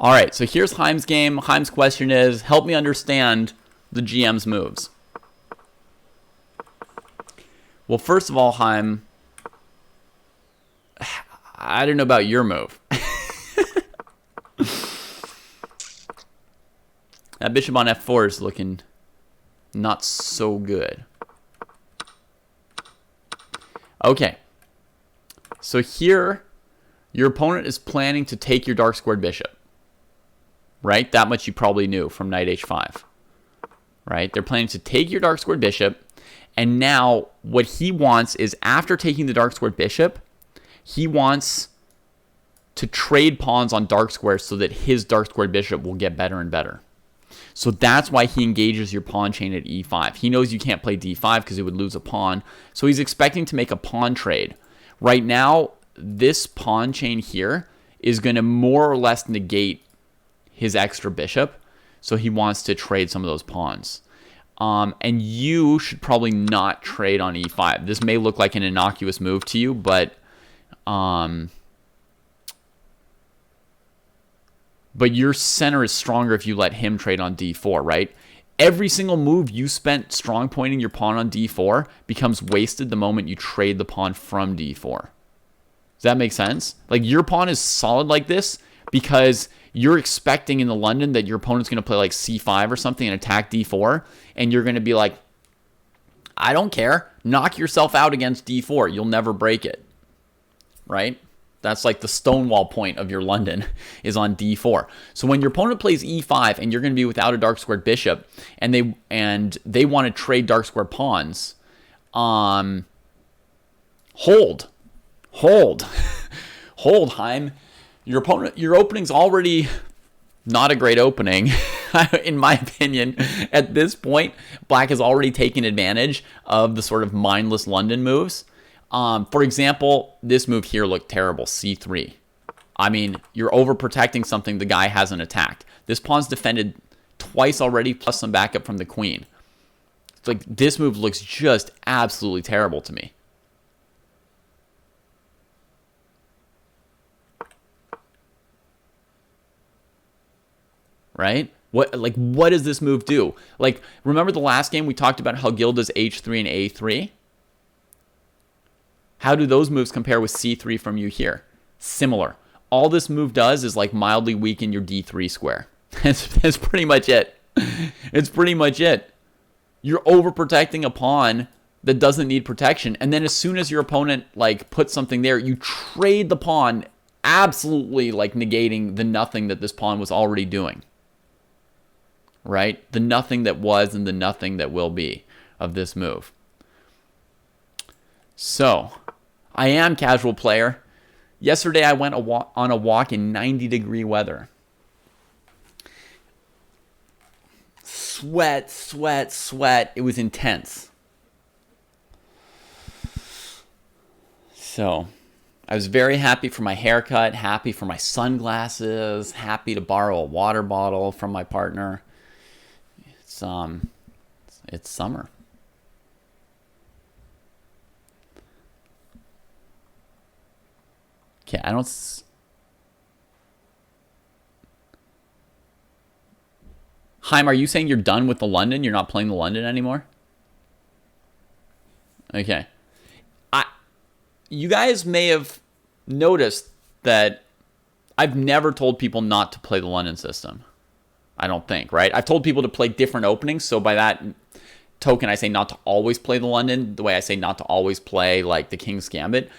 All right, so here's Chaim's game. Chaim's question is, help me understand the GM's moves. Well, first of all, Chaim, I don't know about your move. That bishop on f4 is looking not so good. Okay. So here, your opponent is planning to take your dark squared bishop. Right? That much you probably knew from knight h5. Right? They're planning to take your dark squared bishop. And now what he wants is, after taking the dark squared bishop, he wants to trade pawns on dark squares so that his dark squared bishop will get better and better. So that's why he engages your pawn chain at e5. He knows you can't play d5 because it would lose a pawn. So he's expecting to make a pawn trade. Right now, this pawn chain here is going to more or less negate his extra bishop. So he wants to trade some of those pawns. And you should probably not trade on e5. This may look like an innocuous move to you, but your center is stronger if you let him trade on d4, right? Every single move you spent strong pointing your pawn on d4 becomes wasted the moment you trade the pawn from d4. Does that make sense? Like, your pawn is solid like this because you're expecting in the London that your opponent's going to play like c5 or something and attack d4, and you're going to be like, I don't care. Knock yourself out against d4. You'll never break it. Right? That's like the stonewall point of your London is on d4. So when your opponent plays e5 and you're going to be without a dark squared bishop, and they want to trade dark squared pawns, hold, hold, Chaim. Your opening's already not a great opening. In my opinion, at this point, Black has already taken advantage of the sort of mindless London moves. For example, this move here looked terrible, c3. I mean, you're overprotecting something the guy hasn't attacked. This pawn's defended twice already, plus some backup from the queen. It's like, this move looks just absolutely terrible to me. Right? What does this move do? Like, remember the last game we talked about how Gil does h3 and a3? How do those moves compare with c3 from you here? Similar. All this move does is like mildly weaken your d3 square. That's pretty much it. It's pretty much it. You're overprotecting a pawn that doesn't need protection, and then as soon as your opponent like puts something there, you trade the pawn, absolutely like negating the nothing that this pawn was already doing. Right? The nothing that was and the nothing that will be of this move. So, I am casual player. Yesterday I went on a walk in 90-degree weather. Sweat, sweat, sweat. It was intense. So, I was very happy for my haircut, happy for my sunglasses, happy to borrow a water bottle from my partner. It's summer. Okay, I don't... Chaim, are you saying you're done with the London? You're not playing the London anymore? Okay. You guys may have noticed that I've never told people not to play the London system. I don't think, right? I've told people to play different openings, so by that token, I say not to always play the London, the way I say not to always play like the King's Gambit.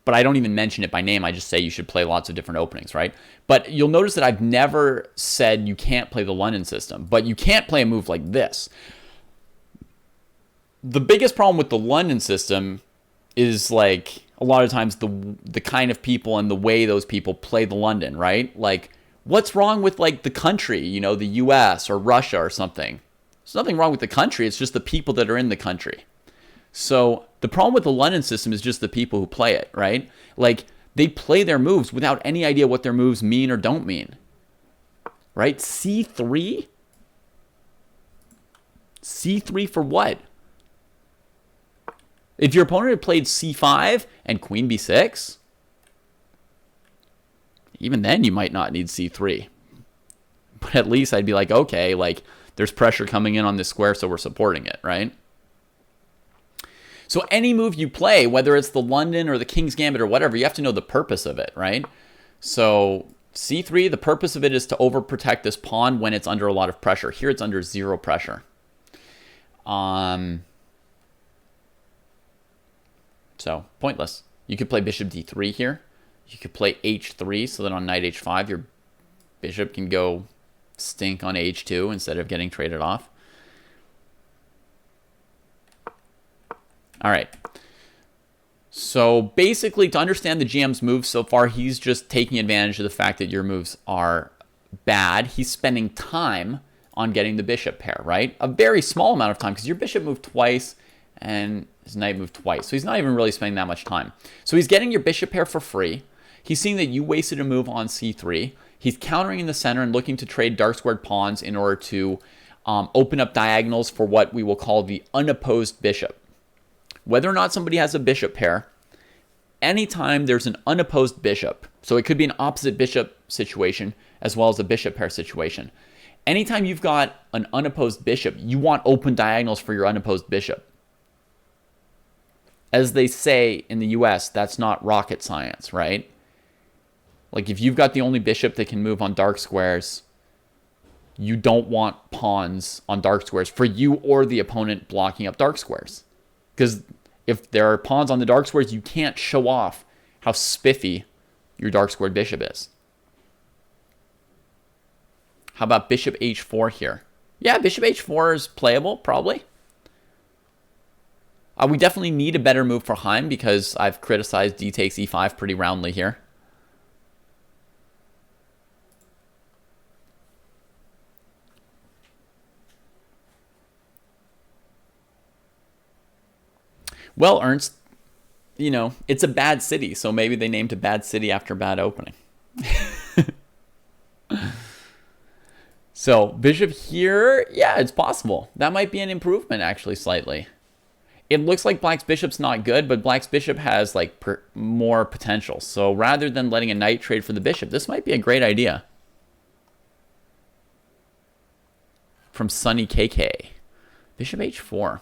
But I don't even mention it by name. I just say you should play lots of different openings, right? But you'll notice that I've never said you can't play the London system, but you can't play a move like this. The biggest problem with the London system is like a lot of times the kind of people and the way those people play the London, right? Like, what's wrong with like the country, you know, the US or Russia or something? There's nothing wrong with the country. It's just the people that are in the country. So the problem with the London system is just the people who play it, right? Like, they play their moves without any idea what their moves mean or don't mean. Right? C3? C3 for what? If your opponent had played c5 and queen b6, even then you might not need c3. But at least I'd be like, okay, like there's pressure coming in on this square, so we're supporting it, right? So any move you play, whether it's the London or the King's Gambit or whatever, you have to know the purpose of it, right? So c3, the purpose of it is to overprotect this pawn when it's under a lot of pressure. Here it's under zero pressure. So pointless. You could play bishop d3 here. You could play h3 so that on knight h5 your bishop can go stink on h2 instead of getting traded off. All right. So basically, to understand the GM's moves so far, he's just taking advantage of the fact that your moves are bad. He's spending time on getting the bishop pair, right? A very small amount of time because your bishop moved twice and his knight moved twice. So he's not even really spending that much time. So he's getting your bishop pair for free. He's seeing that you wasted a move on c3. He's countering in the center and looking to trade dark squared pawns in order to open up diagonals for what we will call the unopposed bishop. Whether or not somebody has a bishop pair, anytime there's an unopposed bishop, so it could be an opposite bishop situation as well as a bishop pair situation. Anytime you've got an unopposed bishop, you want open diagonals for your unopposed bishop. As they say in the US, that's not rocket science, right? Like if you've got the only bishop that can move on dark squares, you don't want pawns on dark squares for you or the opponent blocking up dark squares. Because if there are pawns on the dark squares, you can't show off how spiffy your dark squared bishop is. How about bishop h4 here? Yeah, bishop h4 is playable, probably. We definitely need a better move for Heim because I've criticized d takes e5 pretty roundly here. Well, Ernst, you know, it's a bad city, so maybe they named a bad city after bad opening. So, bishop here, yeah, it's possible. That might be an improvement, actually, slightly. It looks like black's bishop's not good, but black's bishop has, like, more potential. So, rather than letting a knight trade for the bishop, this might be a great idea. From Sunny KK. Bishop h4.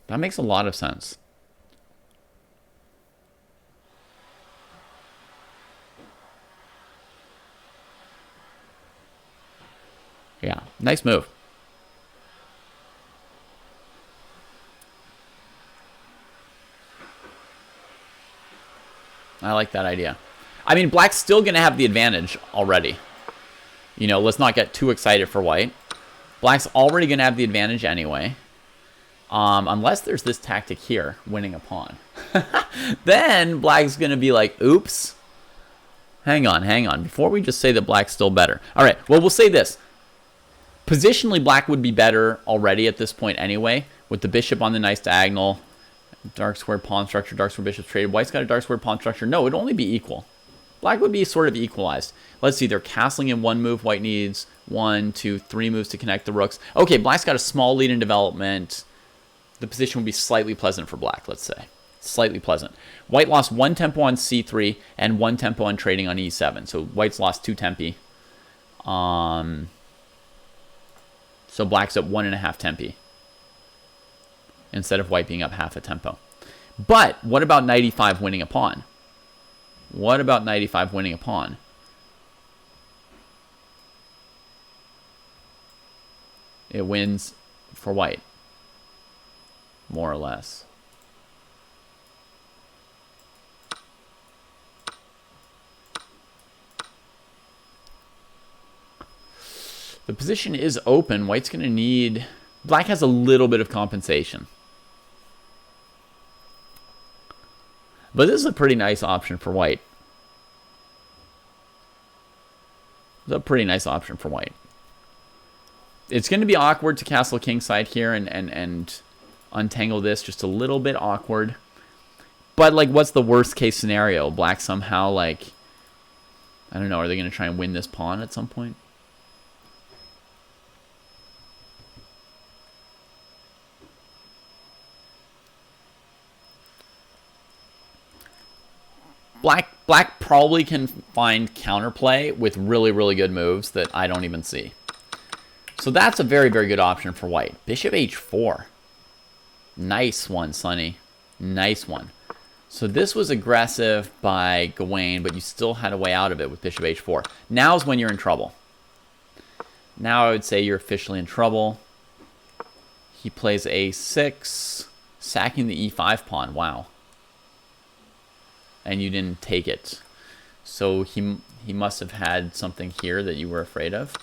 That makes a lot of sense. Yeah, nice move. I like that idea. I mean, black's still going to have the advantage already. You know, let's not get too excited for white. Black's already going to have the advantage anyway. Unless there's this tactic here, winning a pawn. Then black's going to be like, oops. Hang on. Before we just say that black's still better. All right, well, we'll say this. Positionally, black would be better already at this point anyway, with the bishop on the nice diagonal. Dark squared pawn structure, dark squared bishop traded. White's got a dark squared pawn structure. No, it'd only be equal. Black would be sort of equalized. Let's see, they're castling in one move. White needs 1, 2, 3 moves to connect the rooks. Okay, black's got a small lead in development. The position would be slightly pleasant for black, let's say. Slightly pleasant. White lost 1 tempo on c3 and 1 tempo on trading on e7. So white's lost 2 tempi. So black's at 1.5 tempi instead of white being up half a tempo. But what about knight e5 winning a pawn? What about knight e5 winning a pawn? It wins for white, more or less. The position is open. White's going to need... Black has a little bit of compensation. But this is a pretty nice option for white. It's a pretty nice option for white. It's going to be awkward to castle kingside here and untangle this. Just a little bit awkward. But, like, what's the worst case scenario? Black somehow, like... I don't know. Are they going to try and win this pawn at some point? Black Black probably can find counterplay with really, really good moves that I don't even see. So that's a very, very good option for white. Bishop h4. Nice one, Sonny. Nice one. So this was aggressive by Gawain, but you still had a way out of it with bishop h4. Now's when you're in trouble. Now I would say you're officially in trouble. He plays a6, sacking the e5 pawn. Wow. And you didn't take it. So he must have had something here that you were afraid of.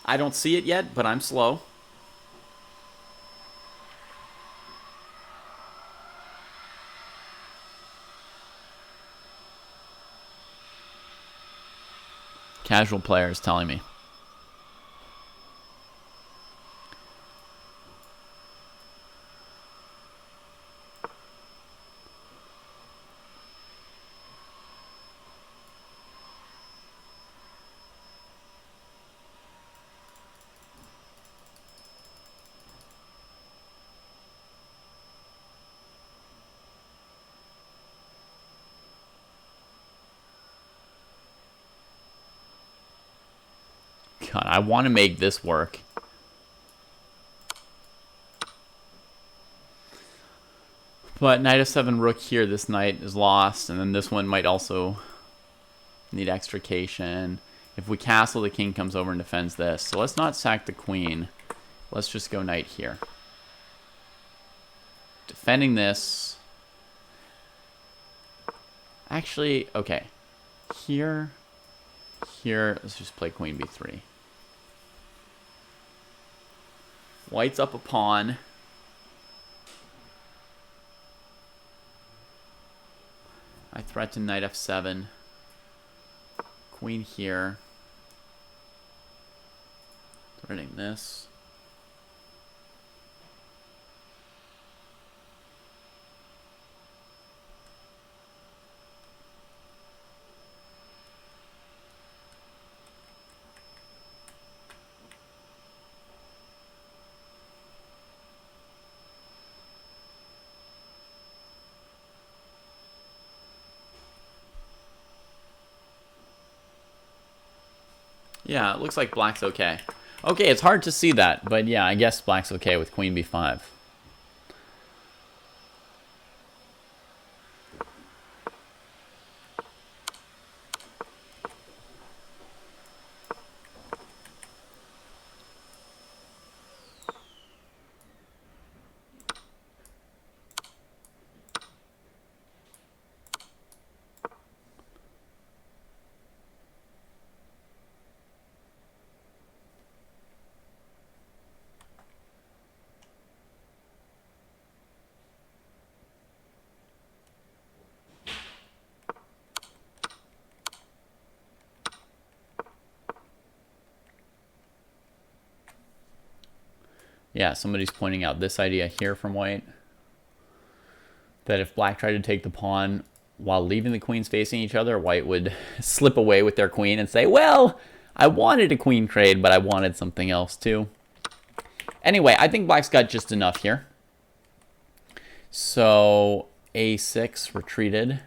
I don't see it yet, but I'm slow. Casual player is telling me. God, I want to make this work. But knight f7, rook here, this knight is lost, and then this one might also need extrication. If we castle, the king comes over and defends this. So let's not sack the queen. Let's just go knight here. Defending this. Actually, okay. Here, let's just play queen b3. White's up a pawn. I threaten knight f7. Queen here. Threatening this. Yeah, it looks like black's okay. Okay, it's hard to see that, but yeah, I guess black's okay with queen b5. Yeah, somebody's pointing out this idea here from white. That if black tried to take the pawn while leaving the queens facing each other, white would slip away with their queen and say, well, I wanted a queen trade, but I wanted something else too. Anyway, I think black's got just enough here. So a6 retreated.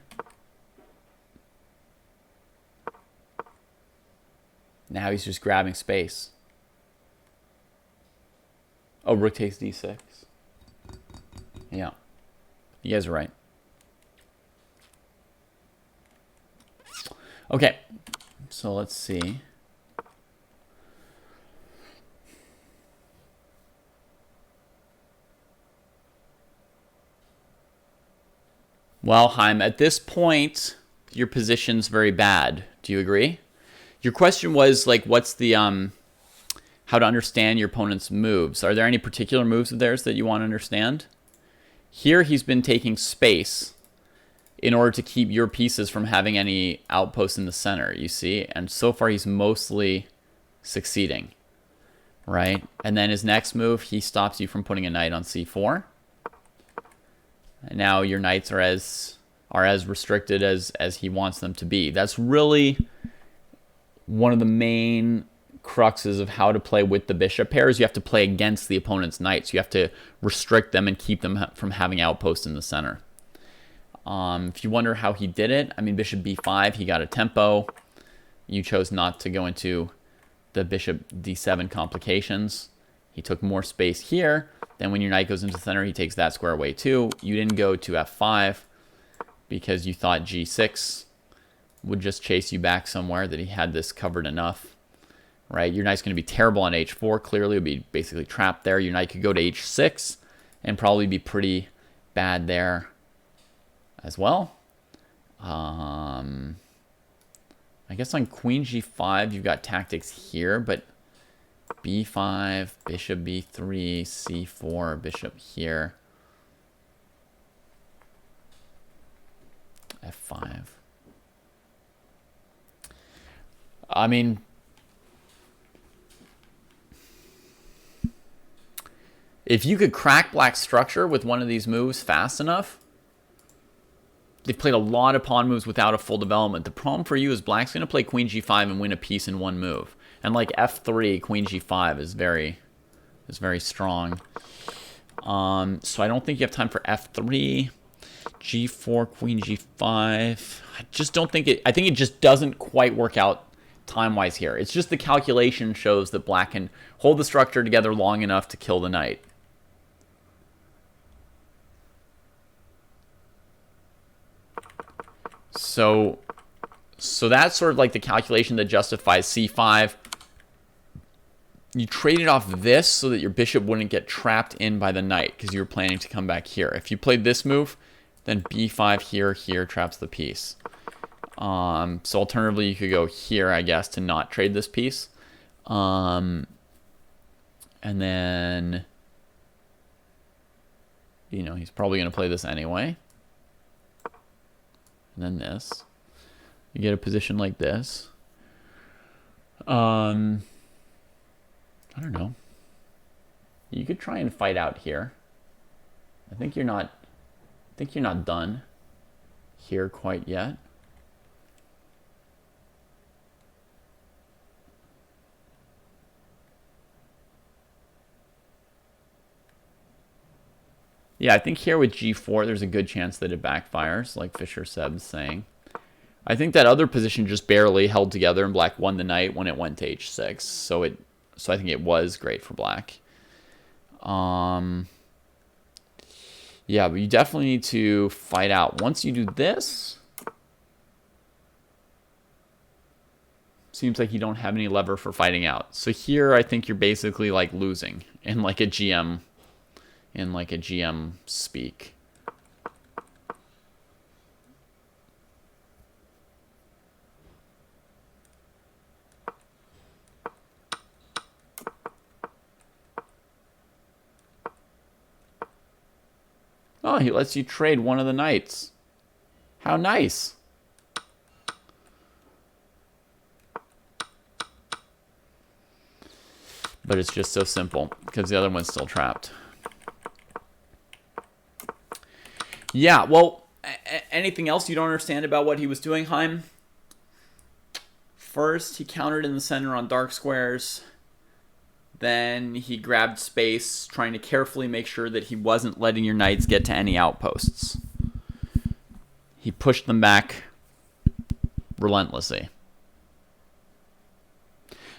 Now he's just grabbing space. Oh, rook takes d6. Yeah. You guys are right. Okay. So let's see. Well, Chaim, at this point, your position's very bad. Do you agree? Your question was, like, what's the... how to understand your opponent's moves. Are there any particular moves of theirs that you want to understand? Here he's been taking space in order to keep your pieces from having any outposts in the center, you see? And so far he's mostly succeeding, right? And then his next move, he stops you from putting a knight on c4. And now your knights are as restricted as he wants them to be. That's really one of the main cruxes of how to play with the bishop pairs. You have to play against the opponent's knights. You have to restrict them and keep them from having outposts in the center. If you wonder how he did it, I mean, bishop b5, he got a tempo. You chose not to go into the bishop d7 complications. He took more space here. Then when your knight goes into the center, he takes that square away too. You didn't go to f5 because you thought g6 would just chase you back somewhere, that he had this covered enough, right? Your knight's going to be terrible on h4. Clearly, it would be basically trapped there. Your knight could go to h6 and probably be pretty bad there as well. I guess on queen g5, you've got tactics here, but b5, bishop b3, c4, bishop here, f5. I mean, if you could crack black's structure with one of these moves fast enough, they've played a lot of pawn moves without a full development. The problem for you is black's going to play queen g5 and win a piece in one move. And like f3, queen g5 is very strong. So I don't think you have time for f3, g4, queen g5. I just don't think it. I think it just doesn't quite work out time-wise here. It's just the calculation shows that black can hold the structure together long enough to kill the knight. So that's sort of like the calculation that justifies c5. You traded off this so that your bishop wouldn't get trapped in by the knight because you were planning to come back here. If you played this move, then b5 here traps the piece. So alternatively, you could go here, I guess, to not trade this piece. And then, you know, he's probably going to play this anyway. And then this. You get a position like this. I don't know. You could try and fight out here. I think you're not done here quite yet. Yeah, I think here with g4, there's a good chance that it backfires, like Fisher Seb's saying. I think that other position just barely held together, and black won the knight when it went to h6. So I think it was great for black. Yeah, but you definitely need to fight out. Once you do this, seems like you don't have any lever for fighting out. So here, I think you're basically like losing in like a GM. In like a GM speak. Oh, he lets you trade one of the knights. How nice. But it's just so simple because the other one's still trapped. Yeah, well, anything else you don't understand about what he was doing, Chaim? First, he countered in the center on dark squares. Then he grabbed space, trying to carefully make sure that he wasn't letting your knights get to any outposts. He pushed them back relentlessly.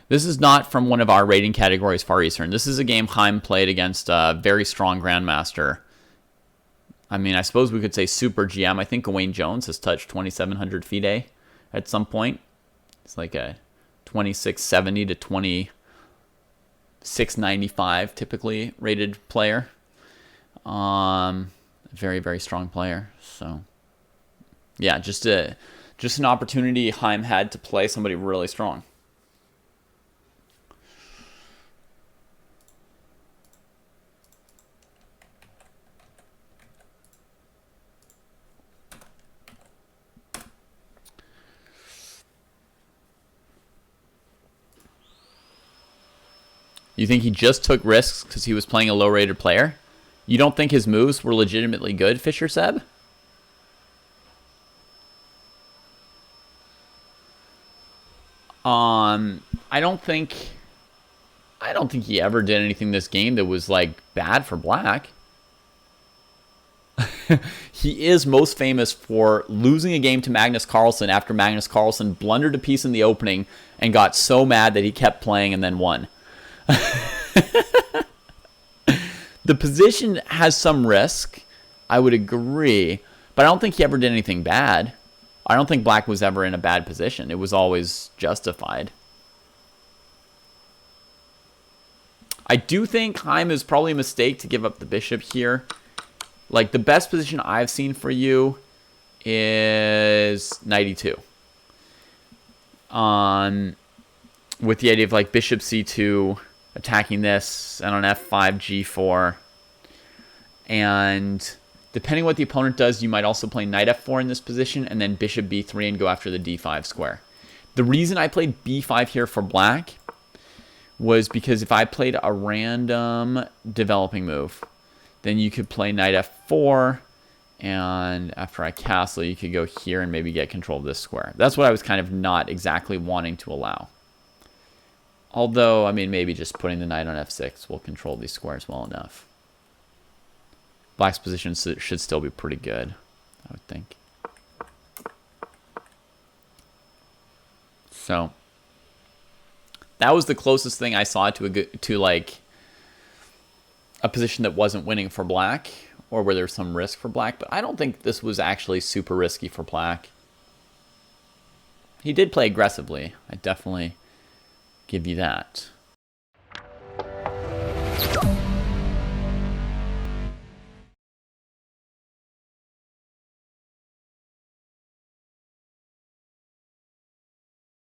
This is not from one of our rating categories, Far Eastern. This is a game Chaim played against a very strong grandmaster. I mean, I suppose we could say super GM. I think Gawain Jones has touched 2,700 FIDE at some point. It's like a 2670 to 2695 typically rated player. Very, very strong player. So, yeah, just an opportunity Chaim had to play somebody really strong. You think he just took risks because he was playing a low-rated player? You don't think his moves were legitimately good, Fisher Seb? I don't think I don't think he ever did anything this game that was like bad for black. He is most famous for losing a game to Magnus Carlsen after Magnus Carlsen blundered a piece in the opening and got so mad that he kept playing and then won. The position has some risk, I would agree, but I don't think he ever did anything bad. I don't think black was ever in a bad position. It was always justified. I do think Chaim is probably a mistake to give up the bishop here. Like, the best position I've seen for you is knight e2. With the idea of, like, bishop c2, attacking this, and on f5, g4. And depending what the opponent does, you might also play knight f4 in this position, and then bishop b3 and go after the d5 square. The reason I played b5 here for black was because if I played a random developing move, then you could play knight f4, and after I castle, you could go here and maybe get control of this square. That's what I was kind of not exactly wanting to allow. Although, I mean, maybe just putting the knight on f6 will control these squares well enough. Black's position should still be pretty good, I would think. So that was the closest thing I saw to like a position that wasn't winning for black, or where there's some risk for black, but I don't think this was actually super risky for black. He did play aggressively. I definitely give you that.